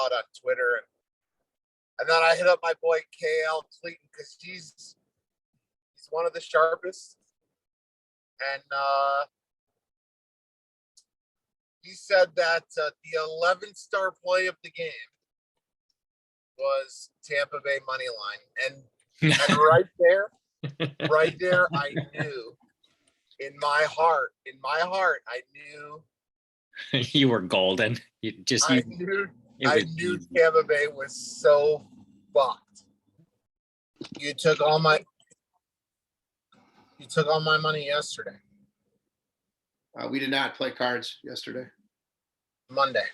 saw it on Twitter, and then I hit up my boy KL Clayton because he's one of the sharpest, and he said that the 11th star play of the game was Tampa Bay money line, and right there, I knew in my heart, I knew you were golden. I knew Tampa Bay was so fucked. You took all my money yesterday. We did not play cards yesterday. Monday.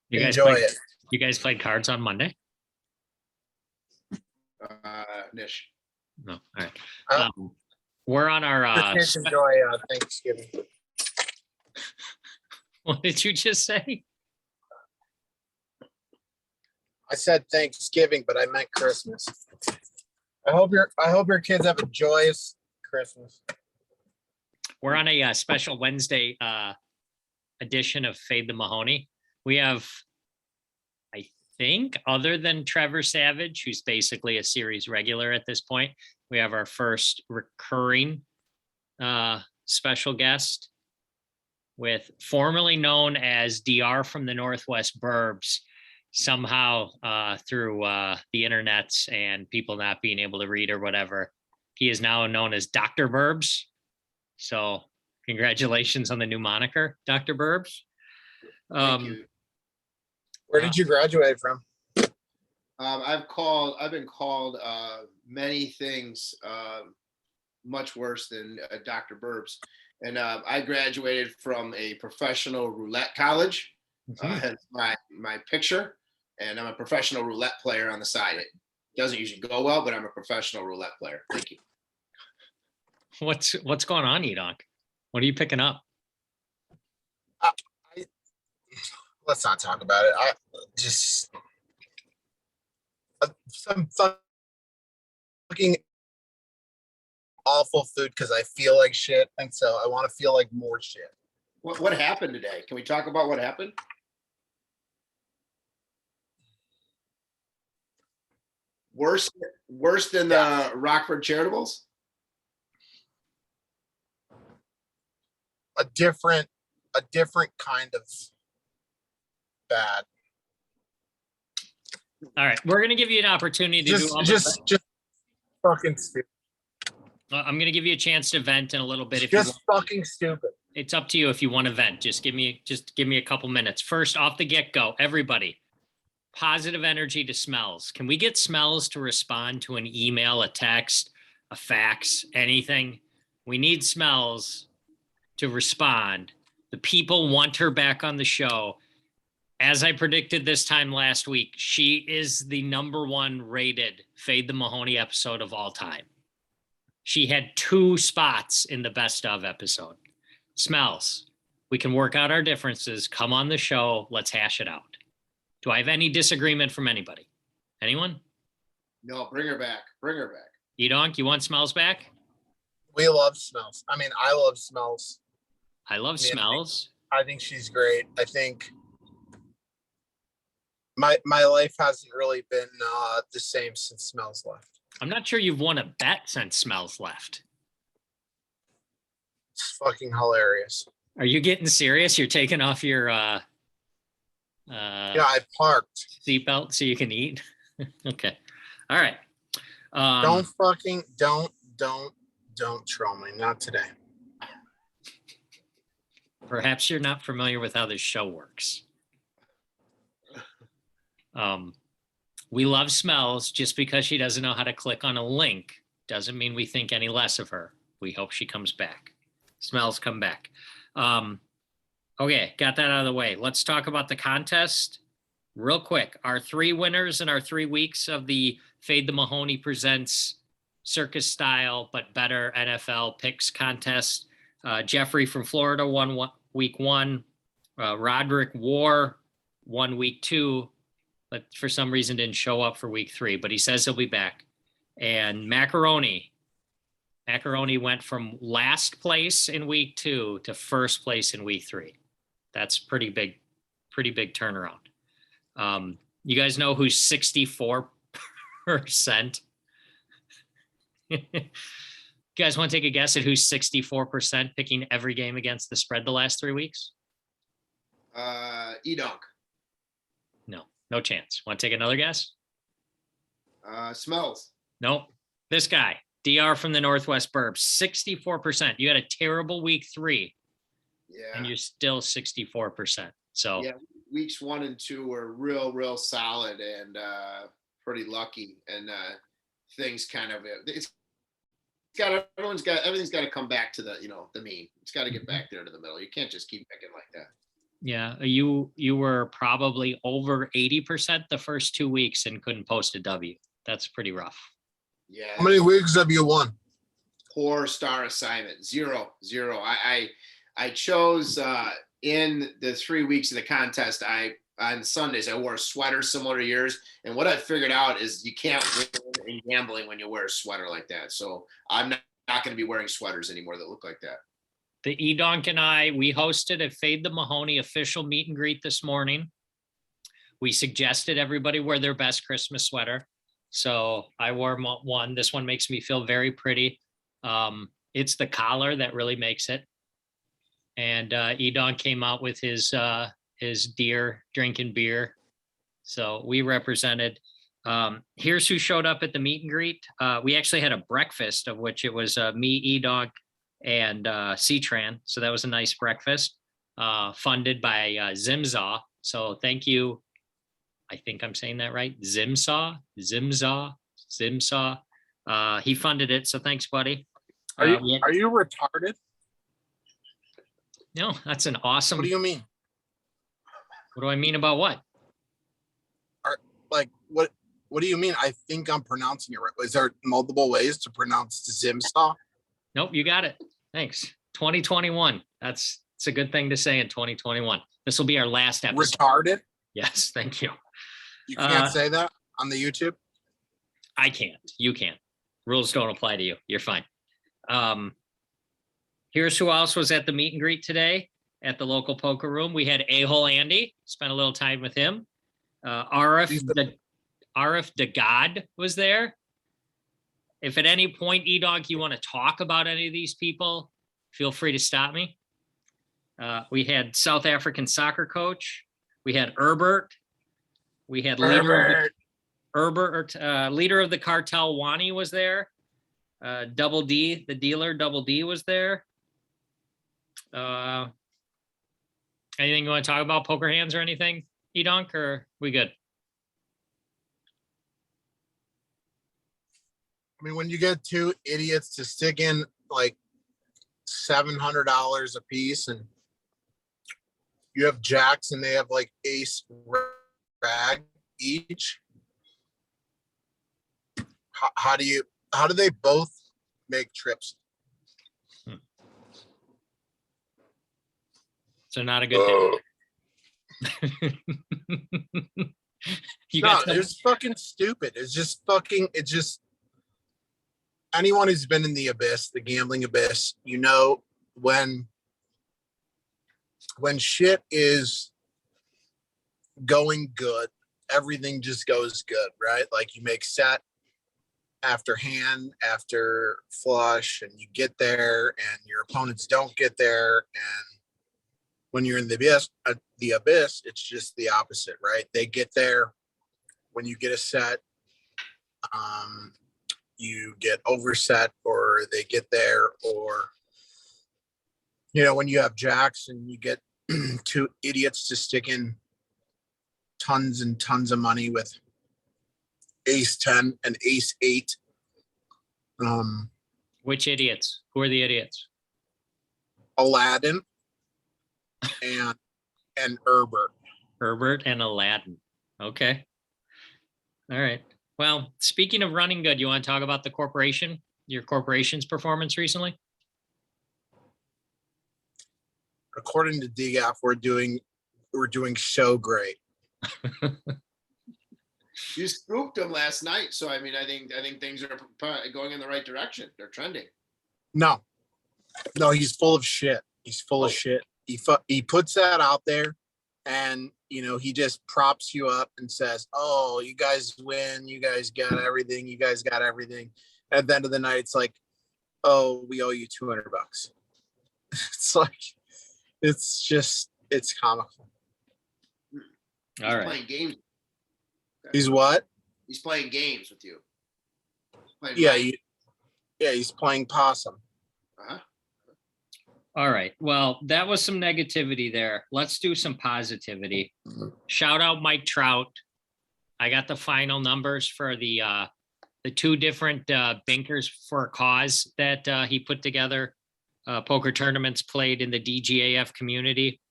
You guys Enjoy it. You guys played cards on Monday? Nish. No. All right. We're on our Just enjoy Thanksgiving. What did you just say? I said Thanksgiving, but I meant Christmas. I hope your kids have a joyous Christmas. We're on a special Wednesday edition of Fade the Mahoney. We have, I think, other than Trevor Savage, who's basically a series regular at this point, we have our first recurring special guest with formerly known as DR from the Northwest Burbs. Somehow through the internets and people not being able to read or whatever, he is now known as DrBurbs. So congratulations on the new moniker, DrBurbs. Thank you. Where did you graduate from? I've been called many things much worse than DrBurbs. And I graduated from a professional roulette college. Hence my picture. And I'm a professional roulette player on the side. It doesn't usually go well, but I'm a professional roulette player. Thank you. What's going on, EDonk? What are you picking up? Let's not talk about it. I just some fucking awful food because I feel like shit, and so I want to feel like more shit. What happened today? Can we talk about what happened? Worse than the Rockford Charitables? A different kind of bad. All right, we're gonna give you an opportunity to do all just fucking stupid. I'm gonna give you a chance to vent in a little bit. If Just you want. fucking stupid. It's up to you if you want to vent. Just give me a couple minutes. First, off the get-go, everybody, positive energy to Smells. Can we get Smells to respond to an email, a text, a fax, anything? We need Smells to respond. The people want her back on the show. As I predicted this time last week, she is the #1 rated Fade the Mahoney episode of all time. She had 2 spots in the best of episode. Smells, we can work out our differences. Come on the show. Let's hash it out. Do I have any disagreement from anybody? Anyone? No, bring her back. EDonk, you want Smells back? We love Smells. I mean, I love Smells. I love Smells. I think she's great. I think my life hasn't really been the same since Smells left. I'm not sure you've won a bet since Smells left. It's fucking hilarious. Are you getting serious? You're taking off your yeah, I parked. seatbelt so you can eat? Okay. All right. Don't troll me. Not today. Perhaps you're not familiar with how this show works. We love Smells. Just because she doesn't know how to click on a link doesn't mean we think any less of her. We hope she comes back. Smells, come back. Okay, got that out of the way. Let's talk about the contest real quick. Our 3 winners in our 3 weeks of the Fade the Mahoney Presents Circus Style but Better NFL Picks contest. Jeffrey from Florida won week 1. Roderick War won week 2, but for some reason didn't show up for week 3, but he says he'll be back. And Macaroni went from last place in week 2 to first place in week 3. That's pretty big pretty big turnaround. You guys know who's 64%? You guys want to take a guess at who's 64% picking every game against the spread the last 3 weeks? EDonk. No chance. Want to take another guess? Smells. Nope. This guy, DR from the Northwest Burbs, 64%. You had a terrible week 3 Yeah. and you're still 64%. So Yeah, weeks 1 and 2 were real solid and pretty lucky, and things kind of everything's got to come back to the mean. It's got to get back there to the middle. You can't just keep picking like that. yeah, you were probably over 80% the first 2 weeks and couldn't post a W. That's pretty rough. Yeah. How many weeks have you won? Poor star assignment. 0. I chose in the 3 weeks of the contest, on Sundays I wore a sweater similar to yours, and what I figured out is you can't win in gambling when you wear a sweater like that. So I'm not going to be wearing sweaters anymore that look like that. The EDonk and I, we hosted a Fade the Mahoney official meet and greet this morning. We suggested everybody wear their best Christmas sweater. So I wore one. This one makes me feel very pretty. It's the collar that really makes it. And EDonk came out with his deer drinking beer. So we represented. Here's who showed up at the meet and greet. We actually had a breakfast, of which it was me, EDonk, and C-Tran. So that was a nice breakfast, funded by Zimzaw. So thank you. I think I'm saying that right. Zimzaw. He funded it. So thanks, buddy. Are you retarded? No, that's an awesome. What do you mean? What do I mean about what? What do you mean? I think I'm pronouncing it right. Is there multiple ways to pronounce Zimsaw? Nope, you got it. Thanks. 2021. It's a good thing to say in 2021. This will be our last episode. Retarded? Yes, thank you. You can't say that on the YouTube? I can't. You can't. Rules don't apply to you. You're fine. Here's who else was at the meet and greet today at the local poker room. We had A-Hole Andy. Spent a little time with him. Arif Dagad was there. If at any point, EDonk, you want to talk about any of these people, feel free to stop me. We had South African soccer coach. We had Herbert. We had leader of the cartel, Wani, was there. Double D, the dealer, Double D, was there. Anything you want to talk about, poker hands or anything, EDonk, or we good? I mean, when you get 2 idiots to stick in like $700 a piece, and you have jacks and they have like ace rag each, how do they both make trips? So not a good day. It's fucking stupid. It's just anyone who's been in the abyss, the gambling abyss, when shit is going good, everything just goes good, right? Like you make set after hand, after flush, and you get there and your opponents don't get there. And when you're in the abyss, it's just the opposite, right? They get there when you get a set, you get overset, or they get there, or when you have jacks and you get 2 idiots to stick in tons and tons of money with ace 10 and ace 8. Which idiots? Who are the idiots? Aladdin and Herbert. Herbert and Aladdin. Okay. All right. Well, speaking of running good, you want to talk about the corporation, your corporation's performance recently? According to DGAF, we're doing so great. You scooped them last night, so I think things are going in the right direction. They're trending. No, he's full of shit. He's full of shit. He puts that out there, and he just props you up and says, "Oh, you guys win. You guys got everything. You guys got everything." At the end of the night, it's like, "Oh, we owe you $200." It's like, it's comical. He's All right. playing games. He's what? He's playing games with you. Playing Yeah, mind- he's playing possum. Uh-huh. All right. Well, that was some negativity there. Let's do some positivity. Shout out Mike Trout. I got the final numbers for the two different Binkers for a Cause that he put together. Poker tournaments played in the DGAF community.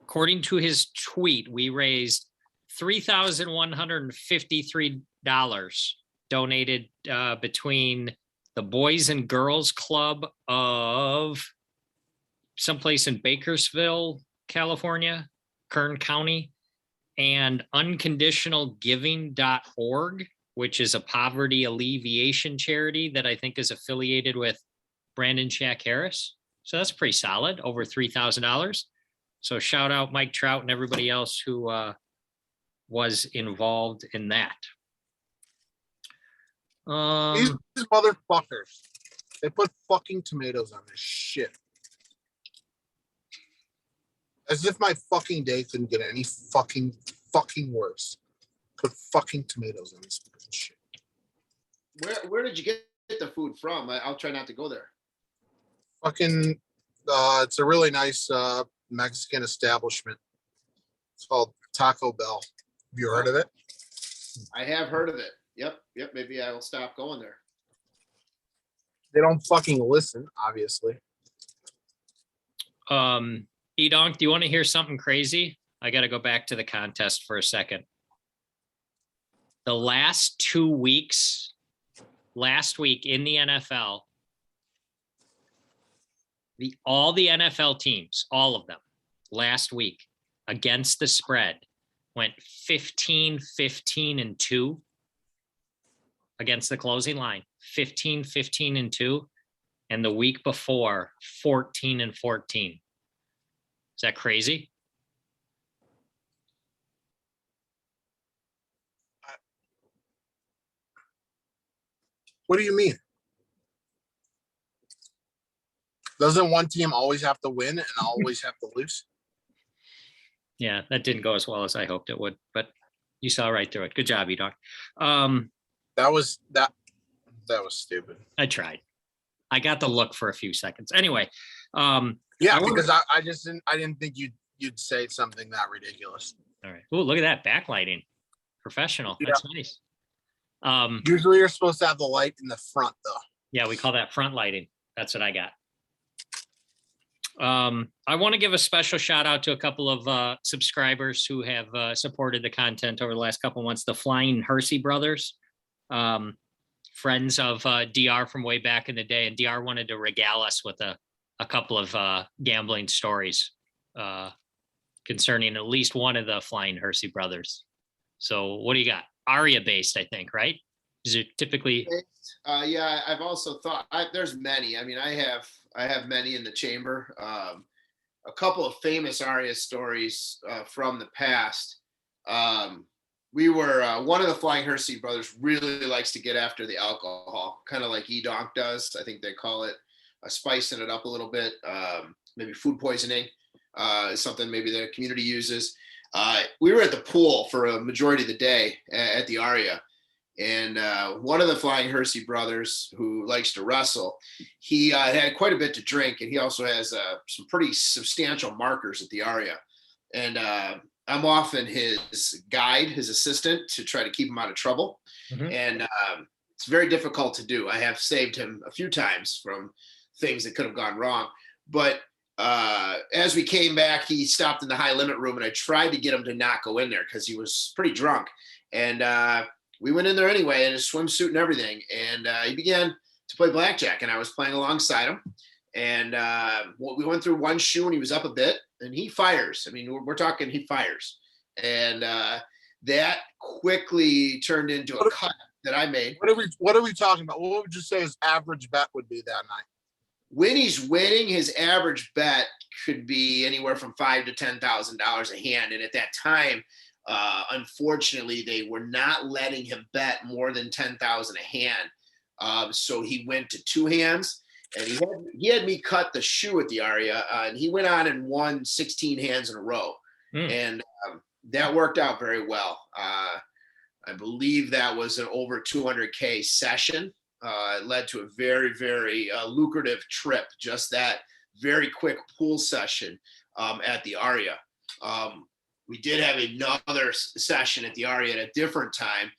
According to his tweet, we raised $3,153 donated between the Boys and Girls Club of someplace in Bakersville, California, Kern County, and unconditionalgiving.org, which is a poverty alleviation charity that I think is affiliated with Brandon Shack Harris. So that's pretty solid, over $3,000. So shout out Mike Trout and everybody else who was involved in that. These motherfuckers, they put fucking tomatoes on this shit. As if my fucking day couldn't get any fucking worse. Put fucking tomatoes on this fucking shit. Where did you get the food from? I'll try not to go there. Fucking, it's a really nice Mexican establishment. It's called Taco Bell. Have you heard of it? I have heard of it. Yep. Maybe I will stop going there. They don't fucking listen, obviously. EDonk, do you want to hear something crazy? I got to go back to the contest for a second. The last 2 weeks, last week in the NFL, all the NFL teams, all of them, last week against the spread went 15-15-2 against the closing line, 15-15-2, and the week before 14-14. Is that crazy? What do you mean? Doesn't one team always have to win and always have to lose? Yeah, that didn't go as well as I hoped it would, but you saw right through it. Good job, EDonk. That was stupid. I tried. I got the look for a few seconds. Anyway, yeah, because I didn't think you'd say something that ridiculous. All right. Oh, look at that backlighting. Professional. That's nice. Usually you're supposed to have the light in the front though. Yeah, we call that front lighting. That's what I got. I want to give a special shout out to a couple of subscribers who have supported the content over the last couple of months. The Flying Hersey brothers, friends of DR from way back in the day, and DR wanted to regale us with a couple of gambling stories concerning at least one of the Flying Hersey brothers. So what do you got? Aria based, I think, right? Is it typically? Yeah, I've also thought there's many. I mean, I have many in the chamber. A couple of famous Aria stories from the past. We were one of the Flying Hersey brothers really likes to get after the alcohol, kind of like EDonk does. I think they call it spicing it up a little bit. Maybe food poisoning is something maybe the community uses. We were at the pool for a majority of the day at the Aria. And one of the Flying Hersey brothers who likes to wrestle, he had quite a bit to drink, and he also has some pretty substantial markers at the Aria. And I'm often his guide, his assistant, to try to keep him out of trouble. Mm-hmm. And it's very difficult to do. I have saved him a few times from things that could have gone wrong. But as we came back, he stopped in the high limit room, and I tried to get him to not go in there because he was pretty drunk. And we went in there anyway in his swimsuit and everything. And he began to play blackjack, and I was playing alongside him. And we went through one shoe, and he was up a bit, and he fires. I mean, we're talking he fires. And that quickly turned into a cut that I made. What are we talking about? What would you say his average bet would be that night? When he's winning, his average bet could be anywhere from $5,000 to $10,000 a hand. And at that time, unfortunately, they were not letting him bet more than 10,000 a hand. So he went to 2 hands, and he had me cut the shoe at the Aria, and he went on and won 16 hands in a row. And that worked out very well. I believe that was an over 200K session. It led to a very, very lucrative trip, just that very quick pool session at the Aria. We did have another session at the Aria at a different time.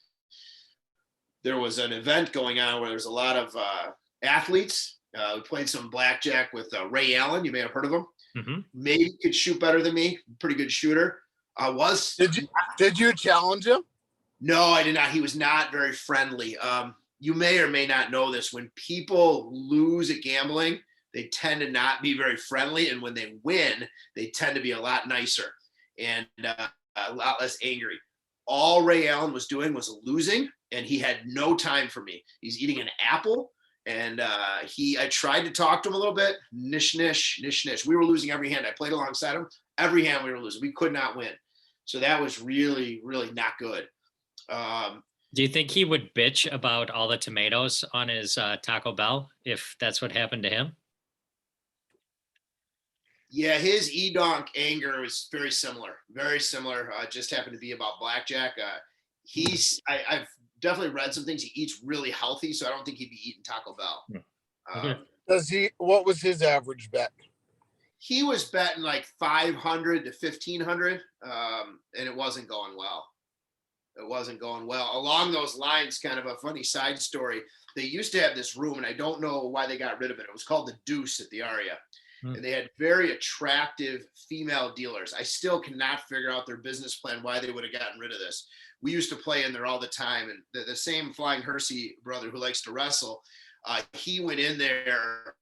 There was an event going on where there's a lot of athletes. We played some blackjack with Ray Allen. You may have heard of him. Mm-hmm. Maybe he could shoot better than me. Pretty good shooter. Did you challenge him? No, I did not. He was not very friendly. You may or may not know this. When people lose at gambling, they tend to not be very friendly. And when they win, they tend to be a lot nicer and a lot less angry. All Ray Allen was doing was losing, and he had no time for me. He's eating an apple. And I tried to talk to him a little bit. Nish, nish, nish, nish. We were losing every hand. I played alongside him. Every hand we were losing. We could not win. So that was really, really not good. Do you think he would bitch about all the tomatoes on his Taco Bell if that's what happened to him? Yeah, his EDonk anger was very similar. Very similar. Just happened to be about blackjack. I've definitely read some things. He eats really healthy, so I don't think he'd be eating Taco Bell. What was his average bet? He was betting like 500 to 1,500, and it wasn't going well. It wasn't going well. Along those lines, kind of a funny side story. They used to have this room, and I don't know why they got rid of it. It was called the Deuce at the Aria. And they had very attractive female dealers. I still cannot figure out their business plan, why they would have gotten rid of this. We used to play in there all the time. And the same Flying Hersey brother who likes to wrestle, he went in there,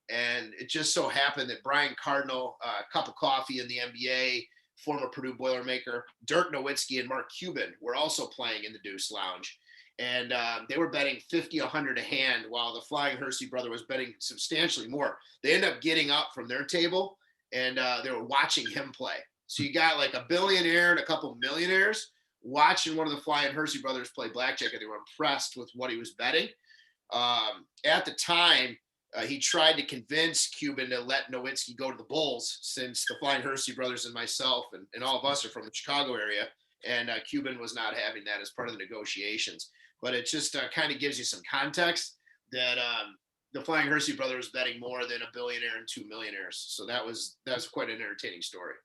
and it just so happened that Brian Cardinal, Cup of Coffee in the NBA, former Purdue Boilermaker, Dirk Nowitzki, and Mark Cuban were also playing in the Deuce Lounge. And they were betting 50, 100 a hand, while the Flying Hersey brother was betting substantially more. They ended up getting up from their table, and they were watching him play. So you got like a billionaire and a couple millionaires watching one of the Flying Hersey brothers play blackjack, and they were impressed with what he was betting. At the time, he tried to convince Cuban to let Nowitzki go to the Bulls, since the Flying Hersey brothers and myself and all of us are from the Chicago area. And Cuban was not having that as part of the negotiations. But it just kind of gives you some context that the Flying Hersey brothers was betting more than a billionaire and 2 millionaires. So that was quite an entertaining story.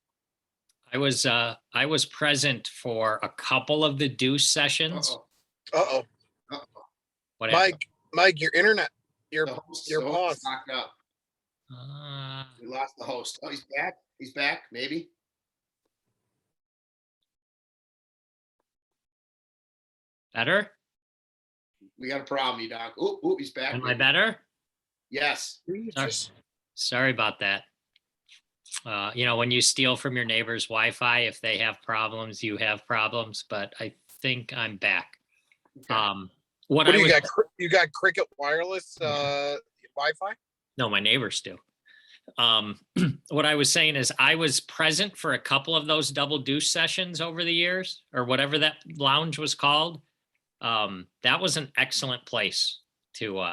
I was present for a couple of the Deuce sessions. Uh-oh. What happened? Mike, your internet, your host pause. Locked up. We lost the host. Oh, he's back. He's back. Maybe. Better? We got a problem, EDonk. Oh, he's back. Am I better? Yes. Sorry about that. When you steal from your neighbor's Wi-Fi, if they have problems, you have problems. But I think I'm back. Okay. You got Cricket Wireless Wi-Fi? No, my neighbors do. What I was saying is I was present for a couple of those double Deuce sessions over the years, or whatever that lounge was called. That was an excellent place to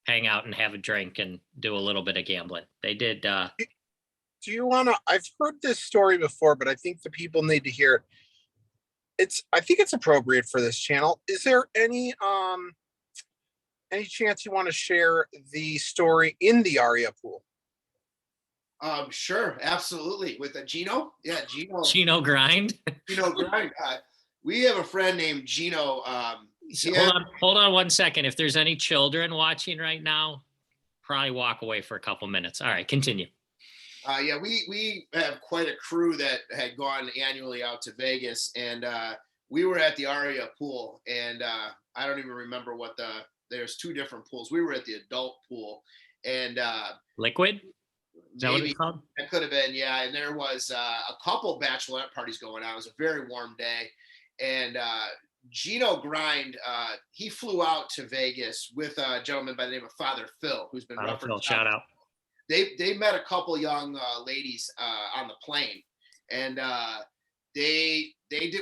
hang out and have a drink and do a little bit of gambling. They did. Do you want to? I've heard this story before, but I think the people need to hear it. I think it's appropriate for this channel. Is there any chance you want to share the story in the Aria pool? Sure, absolutely. With Gino, yeah, Gino Grind. Gino Grind. We have a friend named Gino. Hold on 1 second. If there's any children watching right now, probably walk away for a couple minutes. All right, continue. Yeah, we have quite a crew that had gone annually out to Vegas, and we were at the Aria pool, and I don't even remember there's 2 different pools. We were at the adult pool, and Liquid? Is that what it's called? That could have been, yeah. And there was a couple bachelorette parties going on. It was a very warm day, and Gino Grind, he flew out to Vegas with a gentleman by the name of Father Phil, who's been referenced. Shout out. they met a couple young ladies on the plane, and they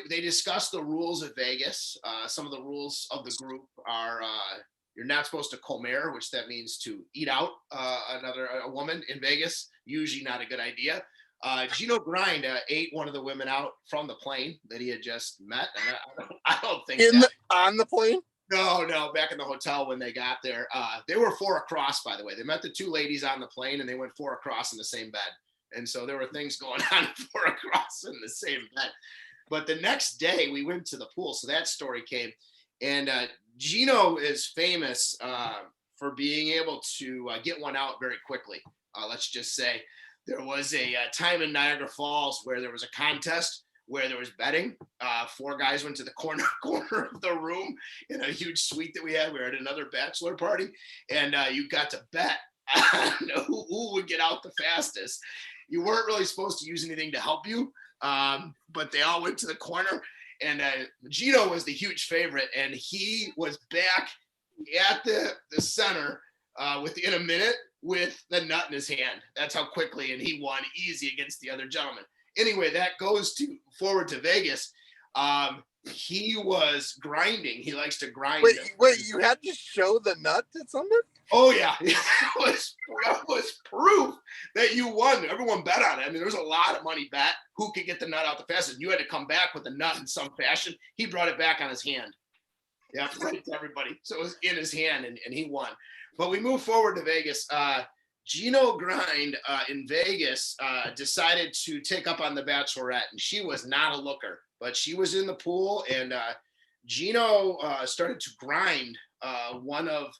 discussed the rules of Vegas. Some of the rules of the group are you're not supposed to comer, which that means to eat out a woman in Vegas. Usually not a good idea. Gino Grind ate one of the women out from the plane that he had just met, and I don't think on the plane. No, back in the hotel when they got there. They were 4 across, by the way. They met the 2 ladies on the plane and they went 4 across in the same bed. And so there were things going on 4 across in the same bed. But the next day we went to the pool. So that story came. And Gino is famous for being able to get one out very quickly. Let's just say there was a time in Niagara Falls where there was a contest where there was betting. 4 guys went to the corner of the room in a huge suite that we had. We were at another bachelor party, and you got to bet on who would get out the fastest. You weren't really supposed to use anything to help you, but they all went to the corner, and Gino was the huge favorite, and he was back at the center within a minute with the nut in his hand. That's how quickly, and he won easy against the other gentleman. Anyway, that goes forward to Vegas. He was grinding. He likes to grind. Wait, you had to show the nut to someone? Oh yeah, that was proof that you won. Everyone bet on it. I mean, there was a lot of money bet who could get the nut out the fastest. You had to come back with the nut in some fashion. He brought it back on his hand. Yeah, right to everybody. So it was in his hand, and he won. But we moved forward to Vegas. Gino Grind in Vegas decided to take up on the Bachelorette, and she was not a looker, but she was in the pool, and Gino started to grind one of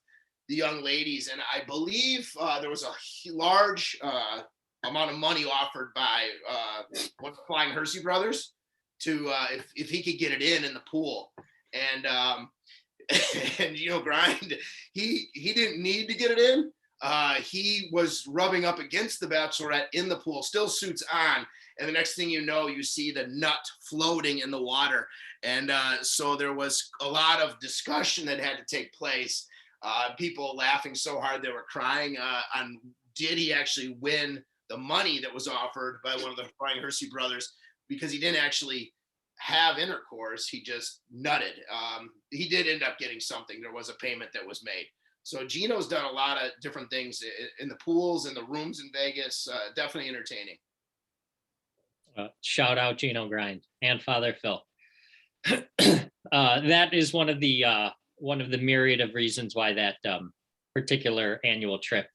the young ladies, and I believe there was a large amount of money offered by one of the Flying Hersey brothers to if he could get it in the pool, and Gino Grind, he didn't need to get it in. He was rubbing up against the Bachelorette in the pool, still suits on. And the next thing you know, you see the nut floating in the water. And so there was a lot of discussion that had to take place. People laughing so hard they were crying on did he actually win the money that was offered by one of the Flying Hersey brothers, because he didn't actually have intercourse. He just nutted. He did end up getting something. There was a payment that was made. So Gino's done a lot of different things in the pools and the rooms in Vegas. Definitely entertaining. Shout out Gino Grind and Father Phil. That is one of the myriad of reasons why that particular annual trip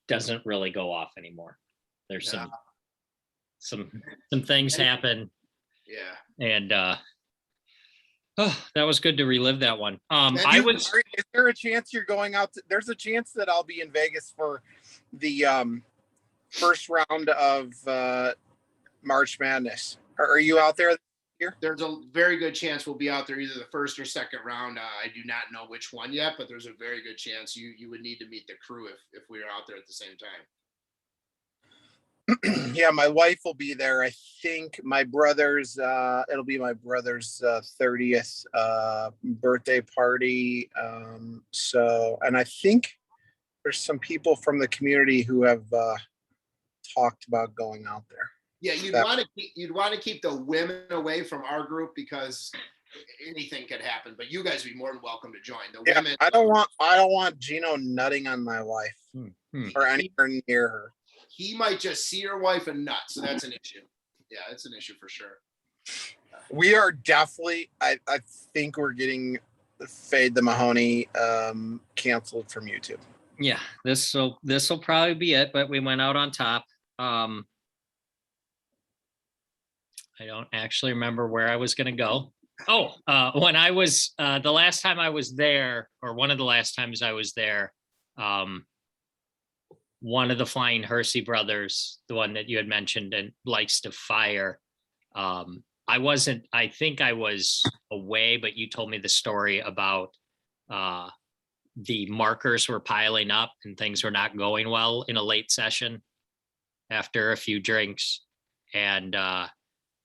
doesn't really go off anymore. There's some things happen. Yeah. And that was good to relive that one. Is there a chance you're going out? There's a chance that I'll be in Vegas for the first round of March Madness. Are you out there? There's a very good chance we'll be out there either the first or second round. I do not know which one yet, but there's a very good chance you would need to meet the crew if we are out there at the same time. Yeah, my wife will be there. I think my brother's it'll be my brother's 30th birthday party. So, and I think there's some people from the community who have talked about going out there. Yeah, you'd want to keep the women away from our group because anything could happen. But you guys would be more than welcome to join. The women. I don't want Gino nutting on my wife or anywhere near her. He might just see your wife and nut, so that's an issue. Yeah, it's an issue for sure. We are definitely. I think we're getting Fade the Mahoney canceled from YouTube. Yeah, this will probably be it. But we went out on top. I don't actually remember where I was going to go. Oh, when I was the last time I was there, or one of the last times I was there, one of the Flying Hersey brothers, the one that you had mentioned and likes to fire. I think I was away, but you told me the story about the markers were piling up and things were not going well in a late session after a few drinks. And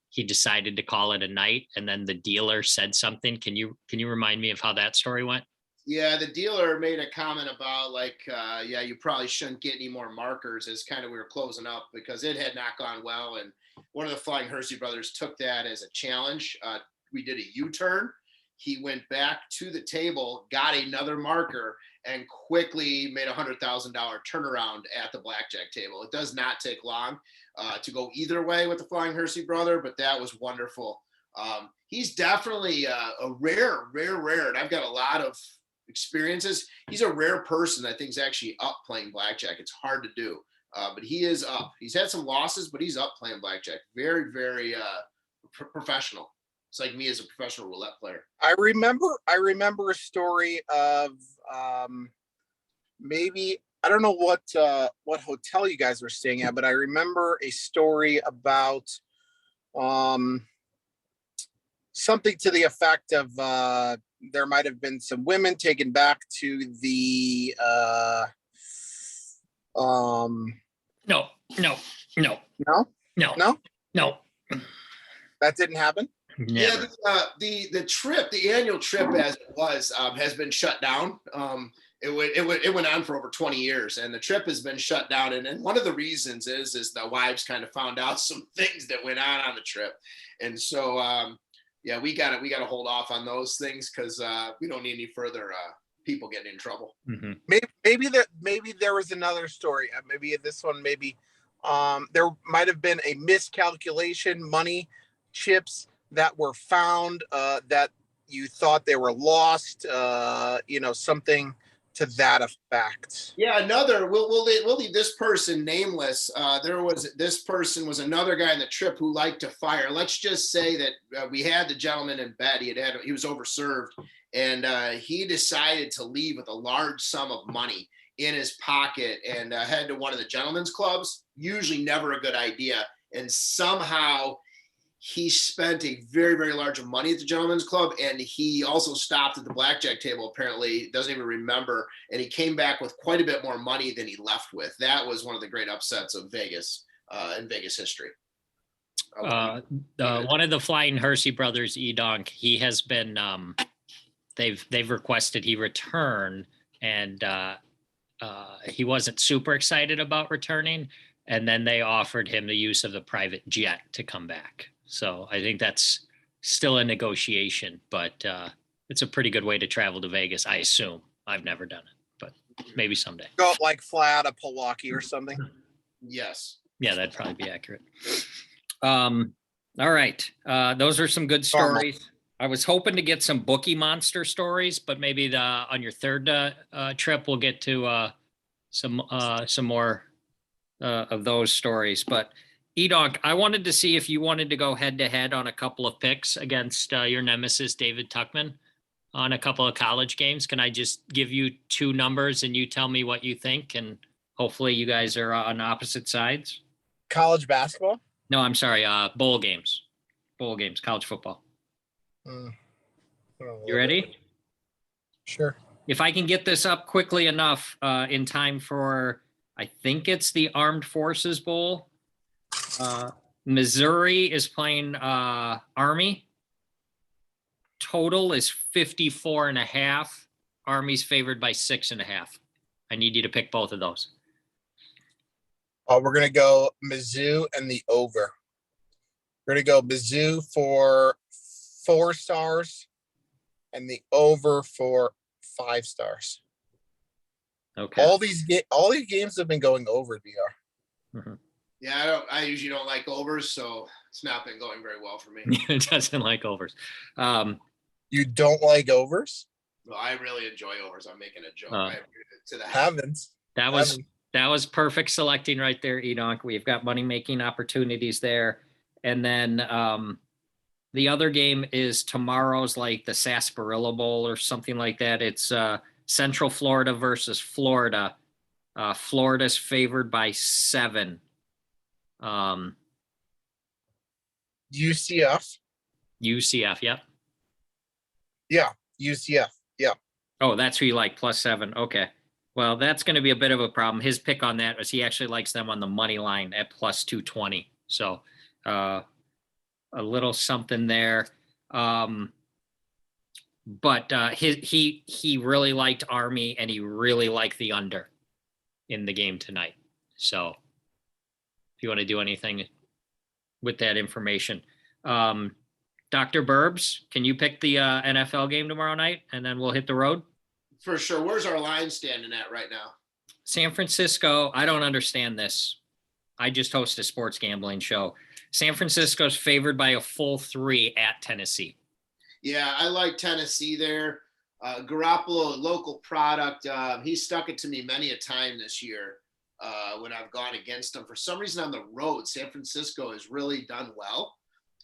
he decided to call it a night, and then the dealer said something. Can you remind me of how that story went? Yeah, the dealer made a comment about like, yeah, you probably shouldn't get any more markers as kind of we were closing up because it had not gone well. And one of the Flying Hersey brothers took that as a challenge. We did a U-turn. He went back to the table, got another marker, and quickly made $100,000 turnaround at the blackjack table. It does not take long to go either way with the Flying Hersey brother, but that was wonderful. He's definitely a rare, and I've got a lot of experiences. He's a rare person that I think is actually up playing blackjack. It's hard to do, but he is up. He's had some losses, but he's up playing blackjack. Very, very professional. It's like me as a professional roulette player. I remember a story of maybe I don't know what hotel you guys were staying at, but I remember a story about something to the effect of there might have been some women taken back to the No. That didn't happen. Never. Yeah, the trip, the annual trip as it was, has been shut down. It went on for over 20 years, and the trip has been shut down. And one of the reasons is the wives kind of found out some things that went on the trip, and so yeah, we got to hold off on those things because we don't need any further people getting in trouble. Mm-hmm. Maybe there was another story. Maybe this one. Maybe there might have been a miscalculation. Money chips that were found that you thought they were lost. Something to that effect. Yeah, another. We'll leave this person nameless. This person was another guy in the trip who liked to fire. Let's just say that we had the gentleman in bed. He was overserved, and he decided to leave with a large sum of money in his pocket and head to one of the gentlemen's clubs. Usually, never a good idea. And somehow he spent a very, very large amount of money at the gentleman's club, and he also stopped at the blackjack table. Apparently, doesn't even remember, and he came back with quite a bit more money than he left with. That was one of the great upsets of Vegas in Vegas history. One of the Flying Hersey brothers, EDonk, he has been. They've requested he return, and he wasn't super excited about returning. And then they offered him the use of the private jet to come back. So I think that's still a negotiation, but it's a pretty good way to travel to Vegas, I assume. I've never done it, but maybe someday. Go like fly out of Milwaukee or something. Yes. Yeah, that'd probably be accurate. All right. Those are some good stories. I was hoping to get some bookie monster stories, but maybe on your third trip, we'll get to some more of those stories. But EDonk, I wanted to see if you wanted to go head to head on a couple of picks against your nemesis, David Tuckman, on a couple of college games. Can I just give you two numbers and you tell me what you think? And hopefully you guys are on opposite sides. College basketball? No, I'm sorry. Bowl games, college football. You ready? Sure. If I can get this up quickly enough in time for, I think it's the Armed Forces Bowl. Missouri is playing Army. Total is 54.5. Army's favored by 6.5. I need you to pick both of those. We're going to go Mizzou and the over. We're going to go Mizzou for 4 stars and the over for 5 stars. Okay. All these games have been going over, DR. Mm-hmm. Yeah, I usually don't like overs, so it's not been going very well for me. It doesn't like overs. You don't like overs? Well, I really enjoy overs. I'm making a joke. To the Heavens. That was perfect selecting right there, EDonk. We've got money making opportunities there. And then the other game is tomorrow's like the Sarsaparilla Bowl or something like that. It's Central Florida versus Florida. Florida's favored by 7. UCF. Yep. Yeah, UCF. Yeah. Oh, that's who you like, +7. Okay. Well, that's going to be a bit of a problem. His pick on that is he actually likes them on the money line at +220. So a little something there. But he really liked Army, and he really liked the under in the game tonight. So if you want to do anything with that information, Dr. Burbs, can you pick the NFL game tomorrow night, and then we'll hit the road? For sure. Where's our line standing at right now? San Francisco, I don't understand this. I just host a sports gambling show. San Francisco's favored by a full 3 at Tennessee. Yeah, I like Tennessee there. Garoppolo, local product. He stuck it to me many a time this year when I've gone against him. For some reason on the road, San Francisco has really done well.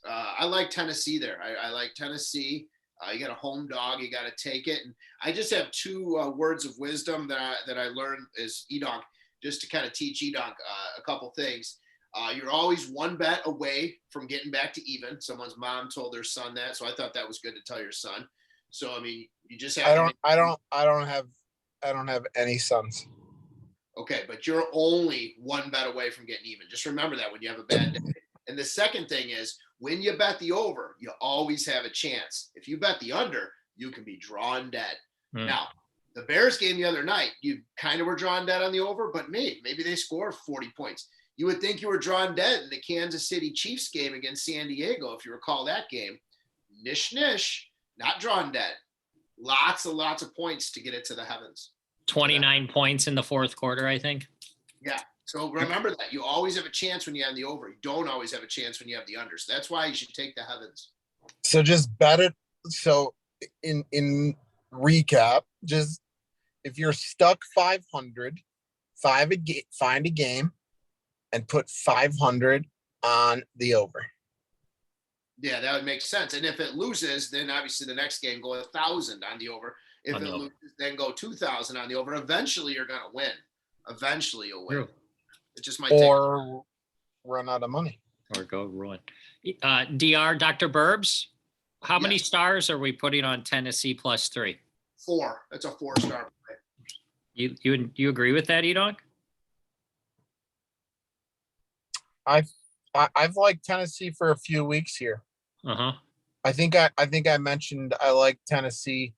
I like Tennessee there. I like Tennessee. You got a home dog. You got to take it. And I just have 2 words of wisdom that I learned as EDonk, just to kind of teach EDonk a couple things. You're always 1 bet away from getting back to even. Someone's mom told their son that, so I thought that was good to tell your son. So I mean, you just have. I don't have any sons. Okay, but you're only 1 bet away from getting even. Just remember that when you have a bad day. And the second thing is, when you bet the over, you always have a chance. If you bet the under, you can be drawn dead. Now, the Bears game the other night, you kind of were drawn dead on the over, but maybe they score 40 points. You would think you were drawn dead in the Kansas City Chiefs game against San Diego, if you recall that game. Nish, not drawn dead. Lots of points to get it to the heavens. 29 points in the fourth quarter, I think. Yeah. So remember that. You always have a chance when you have the over. You don't always have a chance when you have the under. So that's why you should take the heavens. So just bet it. So in recap, just if you're stuck 500, find a game and put 500 on the over. Yeah, that would make sense. And if it loses, then obviously the next game go 1,000 on the over. If it loses, then go 2,000 on the over. Eventually, you're going to win. Eventually, you'll win. True. It just might or run out of money. Or go ruin. Dr. Burbs, how many stars are we putting on Tennessee +3? 4. That's a 4-star play. You agree with that, EDonk? I've liked Tennessee for a few weeks here. Uh-huh. I think I mentioned I like Tennessee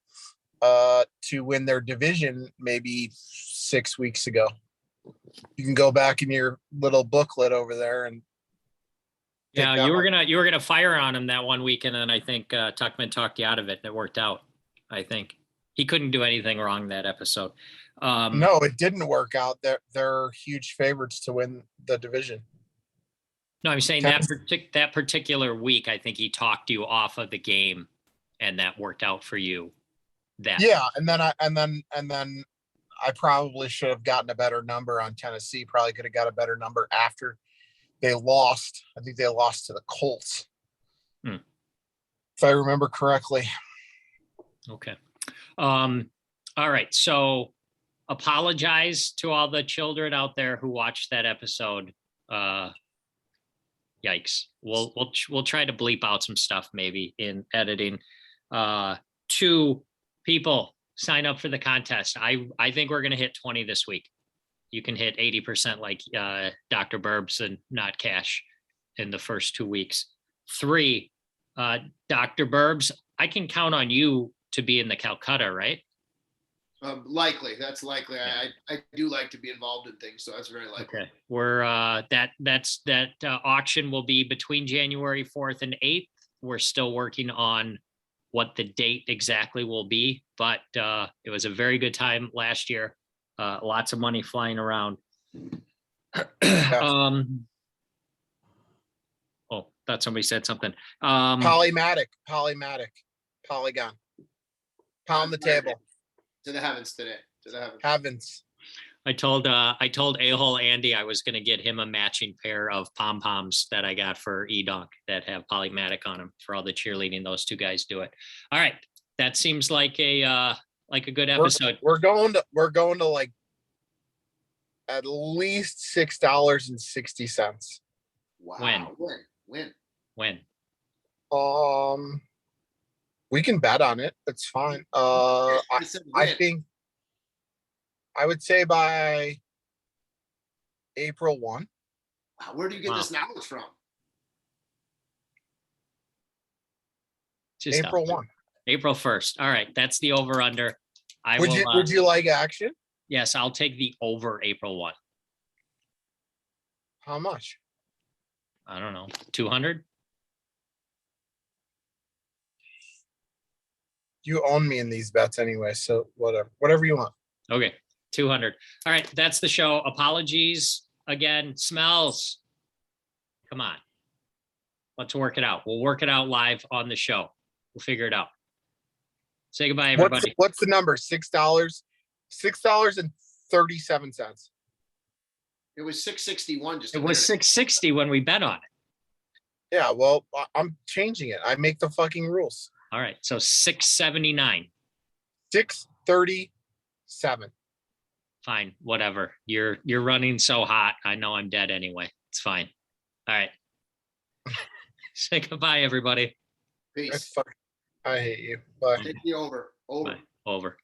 to win their division maybe 6 weeks ago. You can go back in your little booklet over there and yeah, you were gonna fire on him that one weekend, and I think Tuckman talked you out of it. It worked out. I think he couldn't do anything wrong that episode. No, it didn't work out. They're huge favorites to win the division. No, I'm saying that particular week, I think he talked you off of the game, and that worked out for you. Yeah, and then I probably should have gotten a better number on Tennessee. Probably could have got a better number after they lost. I think they lost to the Colts, if I remember correctly. Okay. All right. So apologize to all the children out there who watched that episode. Yikes. We'll try to bleep out some stuff maybe in editing. 2 people sign up for the contest. I think we're going to hit 20 this week. You can hit 80% like Dr. Burbs and not cash in the first 2 weeks. 3, Dr. Burbs, I can count on you to be in the Calcutta, right? Likely. That's likely. Yeah. I do like to be involved in things, so that's very likely. Okay. We're that auction will be between January 4th and 8th. We're still working on what the date exactly will be, but it was a very good time last year. Lots of money flying around. Oh, thought somebody said something. Polygon. Pound the table. To the heavens today. To the heavens. I told A-hole Andy I was going to get him a matching pair of pom-poms that I got for EDonk that have Polymatic on them for all the cheerleading those 2 guys do it. All right. That seems like a good episode. We're going to like at least $6.60. Wow. When? We can bet on it. It's fine. I think I would say by April 1. Wow, where do you get this knowledge from? Just April 1. April 1st. All right, that's the over under. I Would will, you would you like action? yes, I'll take the over April 1. How much? I don't know, 200? You own me in these bets anyway, so whatever you want. Okay, 200. All right, that's the show. Apologies again. Smells. Come on. Let's work it out. We'll work it out live on the show. We'll figure it out. Say goodbye, everybody. What's the number? $6. $6.37. It was 661 just. It was 660 when we bet on it. Yeah, well, I'm changing it. I make the fucking rules. All right, so 679. 637. Fine, whatever. You're running so hot. I know I'm dead anyway. It's fine. All right. Say goodbye, everybody. Peace. I hate you. Bye. Take the over. Over. Bye. Over.